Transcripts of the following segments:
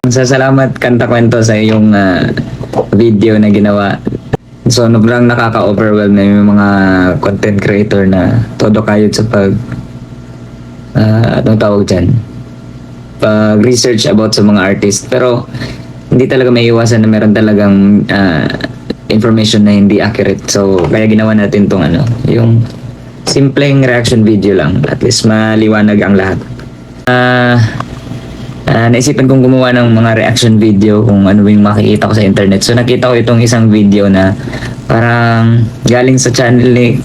Salamat Kanta Kwento sa iyong video na ginawa. So, sobrang nakaka-overwhelm na yung mga content creator na todo kayod sa anong tawag dyan? Pag-research about sa mga artist. Pero, hindi talaga may iwasan na meron talagang information na hindi accurate. So, kaya ginawa natin tong yung simpleng reaction video lang. At least maliwanag ang lahat. Naisipan kong gumawa ng mga reaction video kung ano yung makikita ko sa internet. So nakita ko itong isang video na parang galing sa channel ni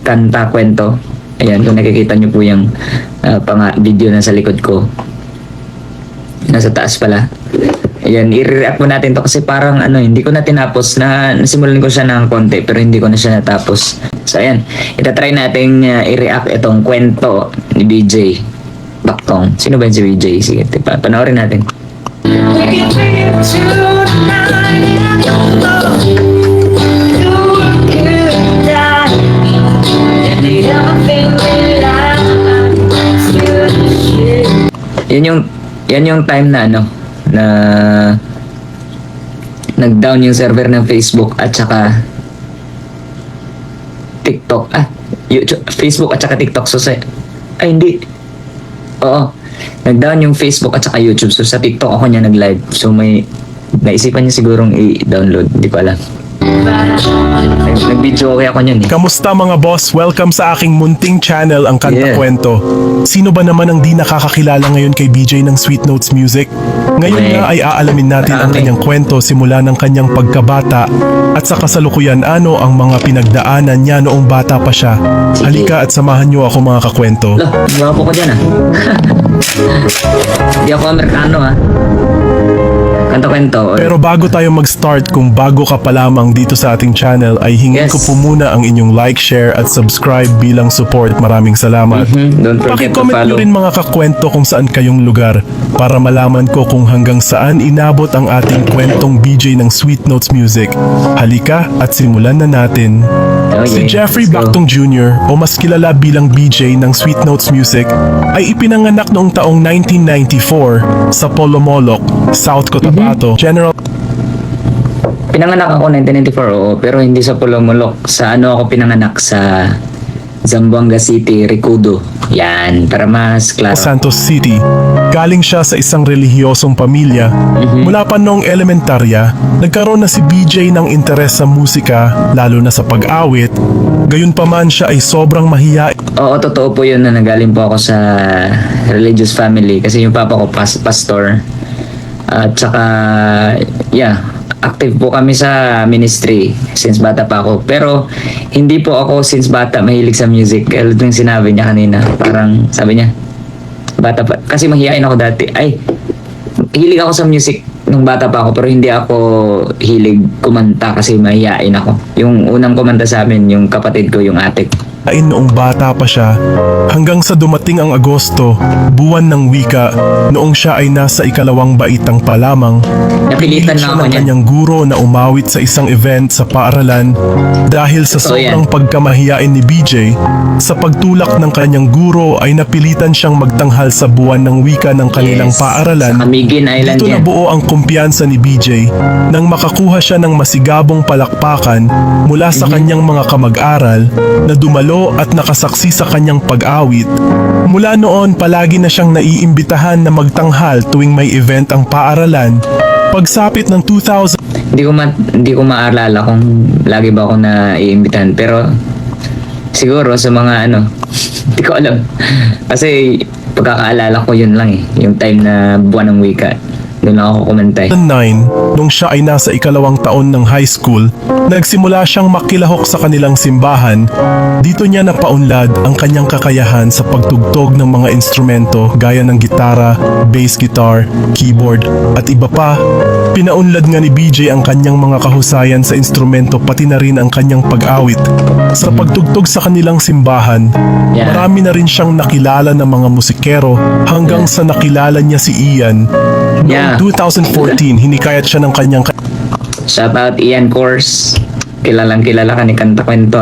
Kanta Kwento. Ayan, kung nakikita nyo po yung video na sa likod ko. Nasa taas pala. Ayan, i-react mo natin to kasi parang hindi ko na tinapos. Nasimulan ko siya ng konti pero hindi ko na siya natapos. So ayan, itatry natin i-react itong kwento ni BJ Baktong. Sino ba yun si BJ? Sige, panoorin natin. Yan yung time na na nag-down yung server ng Facebook at saka TikTok. YouTube, Facebook at saka TikTok. So hindi. Oo. Nag-down yung Facebook at saka YouTube. So sa TikTok ako niya nag-live. So may naisipan niya sigurong i-download. Hindi ko alam. Nag-video okay ako niyan. Kamusta mga boss? Welcome sa aking munting channel, ang Kanta Kwento. Sino ba naman ang di nakakakilala ngayon kay BJ ng Sweet Notes Music? Ngayon nga ay aalamin natin ang kanyang kwento simula ng kanyang pagkabata at sa kasalukuyan ang mga pinagdaanan niya noong bata pa siya. Halika at samahan niyo ako mga kakwento. Gwapo ko dyan Hindi ako Amerikano Kanta Kwento. Pero bago tayo mag-start, kung bago ka pa lamang dito sa ating channel, ay hingin ko po muna ang inyong like, share at subscribe bilang support. Maraming salamat. Don't forget to Pakicomment follow. nyo rin mga kakwento kung saan kayong lugar para malaman ko kung hanggang saan inabot ang ating kwentong BJ ng Sweet Notes Music. Halika at simulan na natin. Si Jeffrey Baktong Jr. o mas kilala bilang BJ ng Sweet Notes Music ay ipinanganak noong taong 1994 sa Polomolok, South Cotabato, General. Pinanganak ako 1994, oo, pero hindi sa Polomolok. Sa ako pinanganak sa Zamboanga City, Ricudo. Yan, para mas klaro. Santos City. Galing siya sa isang relihiyosong pamilya. Mula pa noong elementarya, nagkaroon na si BJ ng interes sa musika, lalo na sa pag-awit. Gayunpaman siya ay sobrang mahiyain. Oo, totoo po yun na nagaling po ako sa religious family kasi yung papa ko pastor. At saka, active po kami sa ministry since bata pa ako. Pero hindi po ako since bata mahilig sa music. Kaya yung sinabi niya kanina, parang sabi niya, bata pa. Kasi mahihain ako dati. Hilig ako sa music nung bata pa ako pero hindi ako hilig kumanta kasi mahihain ako. Yung unang kumanta sa amin, yung kapatid ko, yung ate ko. Noong bata pa siya, hanggang sa dumating ang Agosto, buwan ng wika, noong siya ay nasa ikalawang baitang pa lamang, Napilitan siya lang ako ng niyan. kanyang guro na umawit sa isang event sa paaralan dahil sa sobrang pagkamahiyain ni BJ. Sa pagtulak ng kanyang guro ay napilitan siyang magtanghal sa buwan ng wika ng kanilang paaralan. Sa Camiguin Island Dito yan. nabuo ang kumpiyansa ni BJ nang makakuha siya ng masigabong palakpakan mula sa kanyang mga kamag-aral na dumalo at nakasaksi sa kanyang pag-awit. Mula noon, palagi na siyang naiimbitahan na magtanghal tuwing may event ang paaralan. Pagsapit ng 2000, Hindi ko maalala kung lagi ba ako naiimbitahan pero siguro sa mga hindi ko alam. Kasi pagkakaalala ko yun lang yung time na buwan ng wika. Doon lang ako kumantay. 2009, nung siya ay nasa ikalawang taon ng high school, nagsimula siyang makilahok sa kanilang simbahan. Dito niya napaunlad ang kanyang kakayahan sa pagtugtog ng mga instrumento gaya ng gitara, bass guitar, keyboard at iba pa. Pinaunlad nga ni BJ ang kanyang mga kahusayan sa instrumento pati na rin ang kanyang pag-awit. Sa pagtugtog sa kanilang simbahan, marami na rin siyang nakilala ng mga musikero hanggang sa nakilala niya si Ian. Noong 2014, hinikayat siya ng kanyang... Shout out Ian Course. Kilalang kilala ka ni Kanta Kwento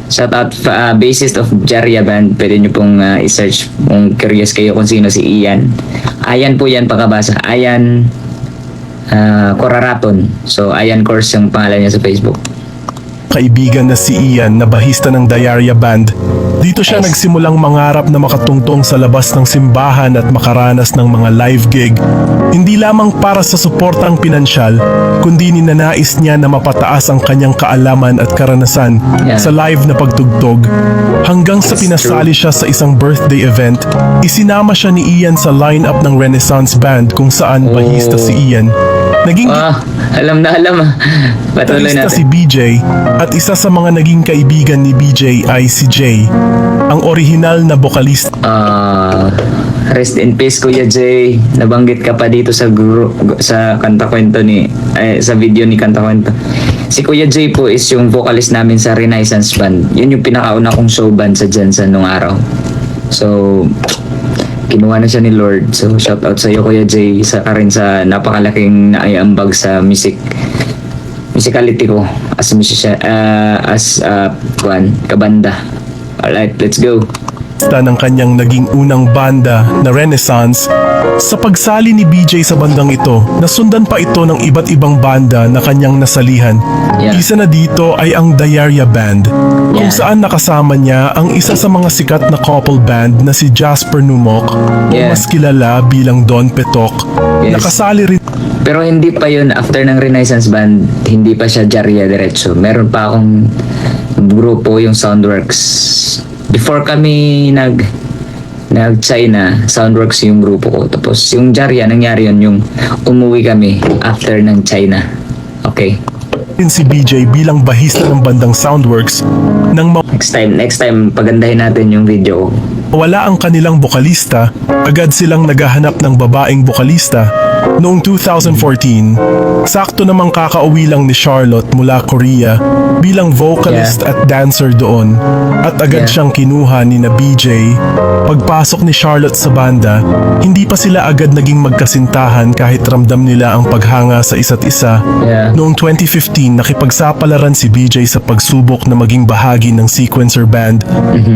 Shout out bassist of Jarya Band. Pwede nyo pong i-search kung curious kayo kung sino si Ian. Ayan po yan pagkabasa. Ayan Coraraton. So Ayan Course yung pangalan niya sa Facebook. Kaibigan na si Ian na bahista ng Diarrhea Band. Dito siya nagsimulang mangarap na makatungtong sa labas ng simbahan at makaranas ng mga live gig. Hindi lamang para sa suportang pinansyal, kundi ninanais niya na mapataas ang kanyang kaalaman at karanasan sa live na pagtugtog. Hanggang sa pinasali siya sa isang birthday event, isinama siya ni Ian sa lineup ng Renaissance Band kung saan bahista si Ian. Naging Alam na. Patuloy gitarista si natin. BJ at isa sa mga naging kaibigan ni BJ ay si Jay, ang orihinal na bokalista. Rest in peace Kuya Jay. Nabanggit ka pa dito sa sa Kanta Kwento sa video ni Kanta Kwento. Si Kuya Jay po is yung vocalist namin sa Renaissance Band. Yun yung pinakauna kong show band sa Jensen nung araw. So kinuha na siya ni Lord. So shout out sa iyo Kuya Jay, isa ka rin sa napakalaking naiambag sa musicality ko as musician, kabanda. Alright, let's go. Ng kanyang naging unang banda na Renaissance. Sa pagsali ni BJ sa bandang ito, nasundan pa ito ng iba't ibang banda na kanyang nasalihan. Yeah. Isa na dito ay ang Diarrhea Band, kung saan nakasama niya ang isa sa mga sikat na couple band na si Jasper Numok, o mas kilala bilang Don Petok. Yes. Nakasali rin Pero hindi pa yun, after ng Renaissance Band, hindi pa siya Jarya diretso. Meron pa akong grupo, yung Soundworks. Before kami nag-China, Soundworks yung grupo ko. Tapos yung Jarya, nangyari yun, yung umuwi kami after ng China. Okay. si BJ bilang bahista ng bandang Soundworks nang Next time, pagandahin natin yung video ko. wala ang kanilang bokalista, agad silang naghahanap ng babaeng bokalista. Noong 2014, sakto namang kakauwi lang ni Charlotte mula Korea bilang vocalist at dancer doon, at agad siyang kinuha ni na BJ. Pagpasok ni Charlotte sa banda, hindi pa sila agad naging magkasintahan kahit ramdam nila ang paghanga sa isa't isa. Noong 2015, nakipagsapalaran si BJ sa pagsubok na maging bahagi ng sequencer band.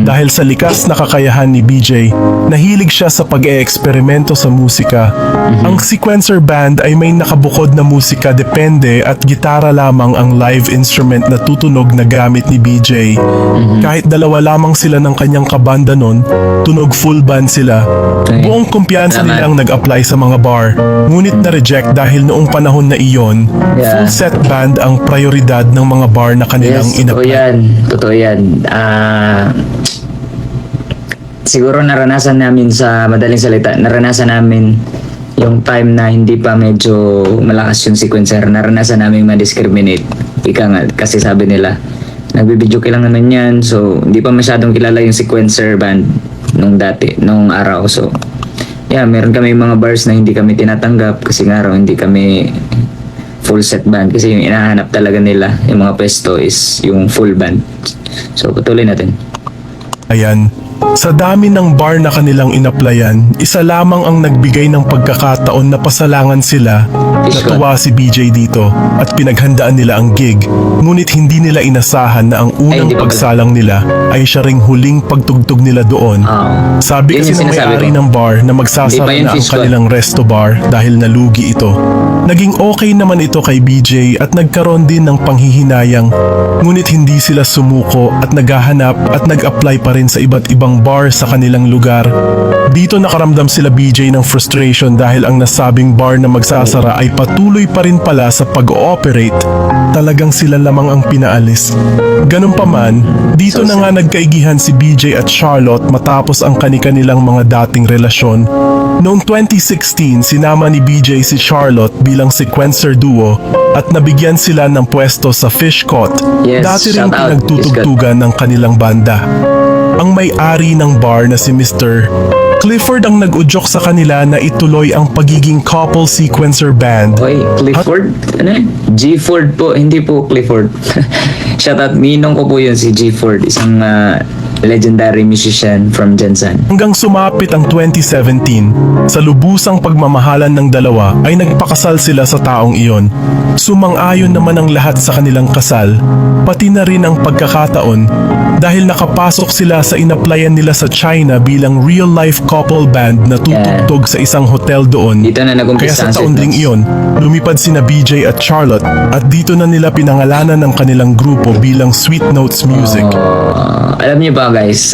Dahil sa likas na kakayahan ni BJ, nahilig siya sa pag-e-eksperimento sa musika. Ang sequencer band ay may nakabukod na musika depende at gitara lamang ang live instrument na tutunog na gamit ni BJ. Kahit dalawa lamang sila ng kanyang kabanda nun, tunog full band sila. Buong kumpiyansa nila ang nag-apply sa mga bar, ngunit na-reject dahil noong panahon na iyon, full set band ang prioridad ng mga bar na kanilang in-apply. Totoo yan. Siguro naranasan namin sa madaling salita, naranasan namin yung time na hindi pa medyo malakas yung sequencer, naranasan namin ma-discriminate. Ika nga, kasi sabi nila, nagbibideo lang naman yan, so hindi pa masyadong kilala yung sequencer band nung araw. So, yeah, meron kami mga bars na hindi kami tinatanggap kasi nga raw hindi kami full set band kasi yung inahanap talaga nila, yung mga pwesto is yung full band. So, patuloy natin. Ayan. Sa dami ng bar na kanilang inaplayan, isa lamang ang nagbigay ng pagkakataon na pasalangan sila. Natuwa si BJ dito at pinaghandaan nila ang gig. Ngunit hindi nila inasahan na ang unang pagsalang nila ay siya ring huling pagtugtog nila doon. Sabi kasi ng may-ari ng bar na magsasara na ang kanilang resto bar dahil nalugi ito. Naging okay naman ito kay BJ at nagkaroon din ng panghihinayang. Ngunit hindi sila sumuko at naghahanap at nag-apply pa rin sa iba't ibang bar sa kanilang lugar. Dito nakaramdam sila BJ ng frustration dahil ang nasabing bar na magsasara ay patuloy pa rin pala sa pag-ooperate. Talagang sila lamang ang pinaalis. Ganun pa man, dito na nga nagkaigihan si BJ at Charlotte matapos ang kani-kanilang mga dating relasyon. Noong 2016, sinama ni BJ si Charlotte bilang sequencer duo at nabigyan sila ng pwesto sa Fish Caught. Dati rin pinagtutugtugan ng kanilang banda. Ang may-ari ng bar na si Mr. Clifford ang nag-udyok sa kanila na ituloy ang pagiging couple sequencer band. Oy, Clifford? Ano? G-Ford po, hindi po Clifford. Shoutout, minong ko po yun si G-Ford. Isang legendary musician from Jensen. Hanggang sumapit ang 2017, sa lubusang pagmamahalan ng dalawa ay nagpakasal sila sa taong iyon. Sumang-ayon naman ang lahat sa kanilang kasal, pati na rin ang pagkakataon dahil nakapasok sila sa inaplayan nila sa China bilang real-life couple band na tutugtog sa isang hotel doon. Dito na Kaya nag-umpisa sa ang taon ding Sweet Notes. iyon, lumipad sina BJ at Charlotte at dito na nila pinangalanan ng kanilang grupo bilang Sweet Notes Music. Alam niyo ba guys,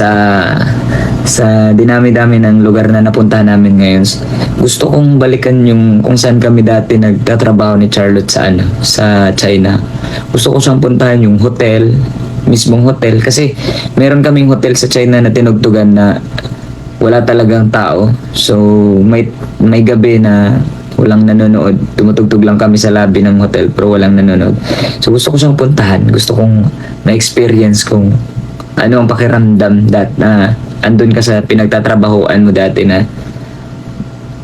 sa dinami-dami ng lugar na napuntahan namin ngayon, gusto kong balikan yung kung saan kami dati nagtatrabaho ni Charlotte sa China. Gusto ko siyang puntahan yung hotel, mismong hotel, kasi meron kaming hotel sa China na tinugtugan na wala talagang tao. So may gabi na walang nanonood. Tumutugtog lang kami sa lobby ng hotel pero walang nanonood. So gusto ko siyang puntahan. Gusto kong ma-experience kung ano ang pakiramdam na andun ka sa pinagtatrabahoan mo dati na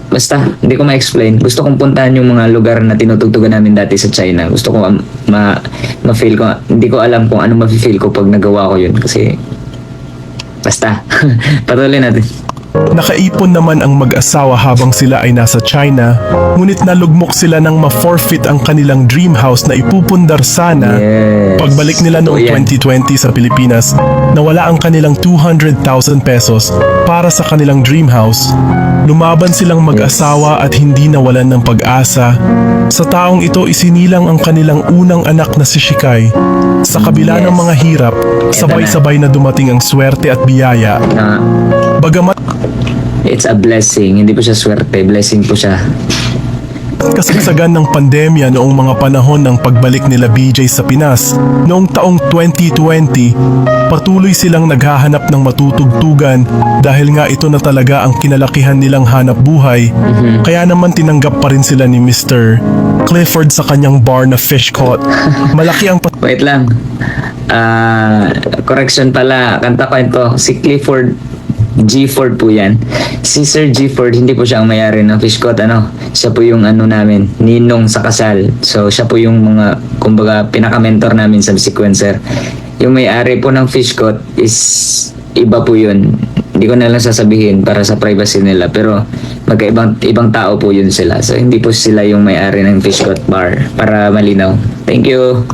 basta, hindi ko ma-explain. Gusto kong puntahan yung mga lugar na tinutugtugan namin dati sa China. Gusto ko ma-feel ko. Hindi ko alam kung ano ma-feel ko pag nagawa ko yun. Kasi basta, patuloy natin. Nakaipon naman ang mag-asawa habang sila ay nasa China, ngunit nalugmok sila nang ma-forfeit ang kanilang dream house na ipupundar sana. Yes. Pagbalik nila noong Totoo yan. 2020 sa Pilipinas, nawala ang kanilang 200,000 pesos para sa kanilang dream house. Lumaban silang mag-asawa at hindi nawalan ng pag-asa. Sa taong ito isinilang ang kanilang unang anak na si Shikai. Sa kabila ng Yes. mga hirap, sabay-sabay na dumating ang swerte at biyaya. Na Bagamat it's a blessing. Hindi po siya swerte. Blessing po siya. kasagsagan ng pandemya noong mga panahon ng pagbalik nila BJ sa Pinas, noong taong 2020, patuloy silang naghahanap ng matutugtugan dahil nga ito na talaga ang kinalakihan nilang hanap buhay. Kaya naman tinanggap pa rin sila ni Mr. Clifford sa kanyang bar na fish caught. Malaki ang Wait lang. Correction pala. Kanta ko ito. Si Clifford G. Ford po yan. Si Sir G. Ford, hindi po siya ang mayari ng Fishcot. Siya po yung namin, ninong sa kasal. So, siya po yung mga, kumbaga, pinaka-mentor namin sa sequencer. Yung may-ari po ng Fishcot is iba po yun. Hindi ko na lang sasabihin para sa privacy nila. Pero, ibang tao po yun sila. So, hindi po sila yung may-ari ng Fishcot Bar. Para malinaw. Thank you.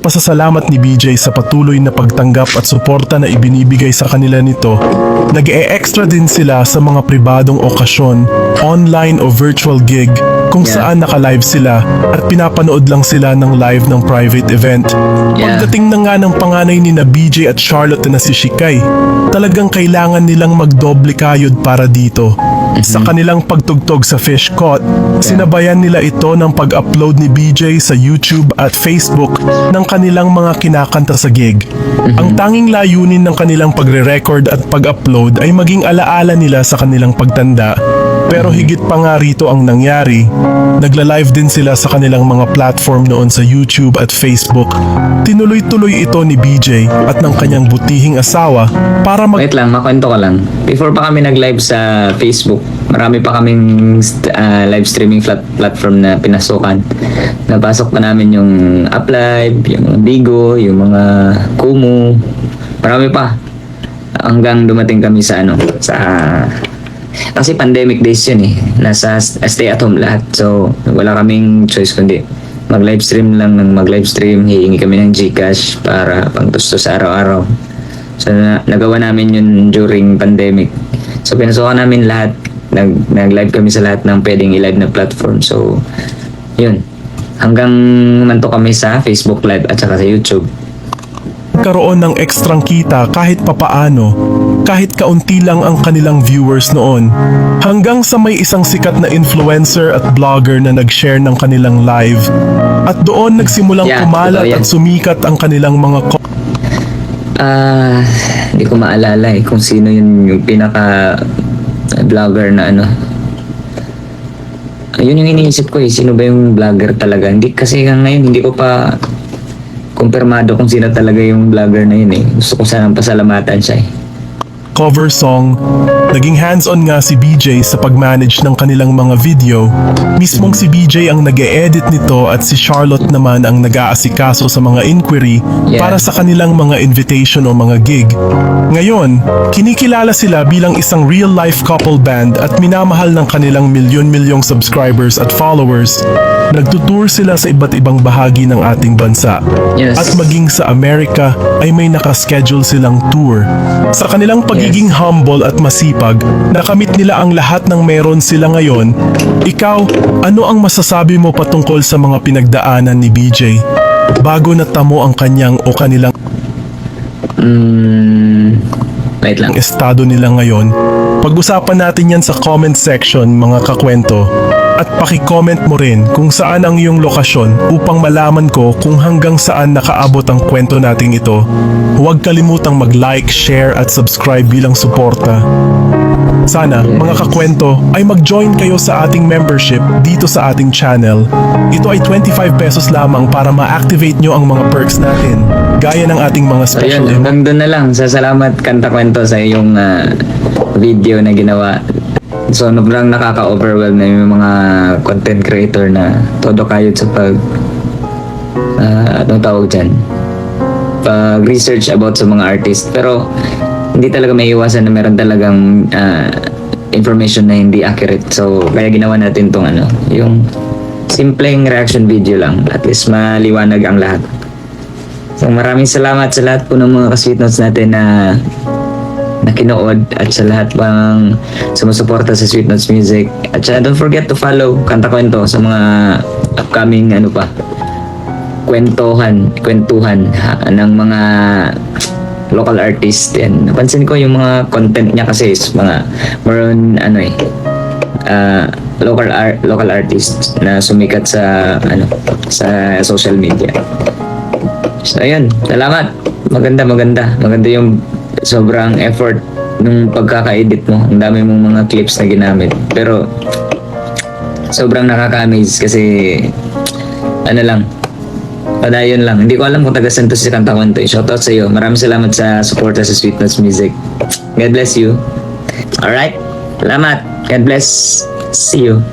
pasasalamat ni BJ sa patuloy na pagtanggap at suporta na ibinibigay sa kanila nito. Nag-e-extra din sila sa mga pribadong okasyon, online o virtual gig, kung saan naka-live sila at pinapanood lang sila ng live ng private event. Pagdating na nga ng panganay ni na BJ at Charlotte na si Shikai, talagang kailangan nilang magdoble kayod para dito. Sa kanilang pagtugtog sa Fish Caught, sinabayan nila ito ng pag-upload ni BJ sa YouTube at Facebook ng kanilang mga kinakanta sa gig. Ang tanging layunin ng kanilang pagre-record at pag-upload ay maging alaala nila sa kanilang pagtanda. Pero higit pa nga rito ang nangyari, nagla-live din sila sa kanilang mga platform noon sa YouTube at Facebook. Tinuloy-tuloy ito ni BJ at ng kanyang butihing asawa para Wait lang, makwento ko lang. Before pa kami nag-live sa Facebook, marami pa kaming live streaming platform na pinasukan. Napasok pa namin yung Uplive, yung Bigo, yung mga Kumu. Marami pa. Hanggang dumating kami sa kasi pandemic days yun eh. Nasa stay at home lahat. So, wala kaming choice kundi mag-live stream lang ng mag-live stream. Hihingi kami ng GCash para pangtustos sa araw-araw. So, nagawa namin yun during pandemic. So, pinasukan namin lahat. Nag-live kami sa lahat ng pwedeng i-live na platform. So, yun. Hanggang manto kami sa Facebook Live at saka sa YouTube. karoon ng ekstrang kita kahit papaano, kahit kaunti lang ang kanilang viewers noon. Hanggang sa may isang sikat na influencer at blogger na nag-share ng kanilang live. At doon nagsimulang kumalat at sumikat ang kanilang mga hindi ko maalala kung sino yung pinaka vlogger na yun yung iniisip ko sino ba yung vlogger talaga. Hindi kasi ngayon hindi ko pa kumpirmado kung sino talaga yung vlogger na yun Gusto ko sanang pasalamatan siya cover song Naging hands-on nga si BJ sa pag-manage ng kanilang mga video. Mismong si BJ ang nag-e-edit nito at si Charlotte naman ang nag-aasikaso sa mga inquiry para sa kanilang mga invitation o mga gig. Ngayon, kinikilala sila bilang isang real-life couple band at minamahal ng kanilang milyon-milyong subscribers at followers. Nagtutour sila sa iba't ibang bahagi ng ating bansa. Yes. At maging sa Amerika ay may nakaschedule silang tour. Sa kanilang pagiging humble at masipag, nakamit nila ang lahat ng meron sila ngayon. Ikaw, ano ang masasabi mo patungkol sa mga pinagdaanan ni BJ? Bago natamo ang kanyang o kanilang Wait lang. estado nila ngayon, pag-usapan natin yan sa comment section mga kakwento. At paki-comment mo rin kung saan ang iyong lokasyon upang malaman ko kung hanggang saan nakaabot ang kwento nating ito. Huwag kalimutang mag-like, share at subscribe bilang suporta. Sana, mga kakwento, ay mag-join kayo sa ating membership dito sa ating channel. Ito ay 25 pesos lamang para ma-activate nyo ang mga perks natin, gaya ng ating mga So special yun, hanggang doon na lang. Salamat Kanta Kwento sa iyong video na ginawa. So sobrang nakaka-overwhelm na yung mga content creator na todo kayod sa anong tawag dyan, pag-research about sa mga artist. Pero hindi talaga may iwasan na meron talagang information na hindi accurate. So kaya ginawa natin tong yung simpleng reaction video lang. At least maliwanag ang lahat. So maraming salamat sa lahat po ng mga ka-sweet notes natin na nakinood at sa lahat pang sumusuporta sa Sweet Notes Music. At don't forget to follow Kanta Kwento sa mga upcoming kwentuhan ng mga local artist. And napansin ko yung mga content niya kasi is mga meron local artists na sumikat sa sa social media. So ayun, salamat. Maganda yung sobrang effort nung pagkaka-edit mo. Ang dami mong mga clips na ginamit. Pero sobrang nakaka-amaze kasi padayon lang. Hindi ko alam kung taga-saan to si Kanta Kwento. Shoutout sa iyo. Maraming salamat sa support sa Sweet Notes Music. God bless you. Alright? Salamat. God bless. See you.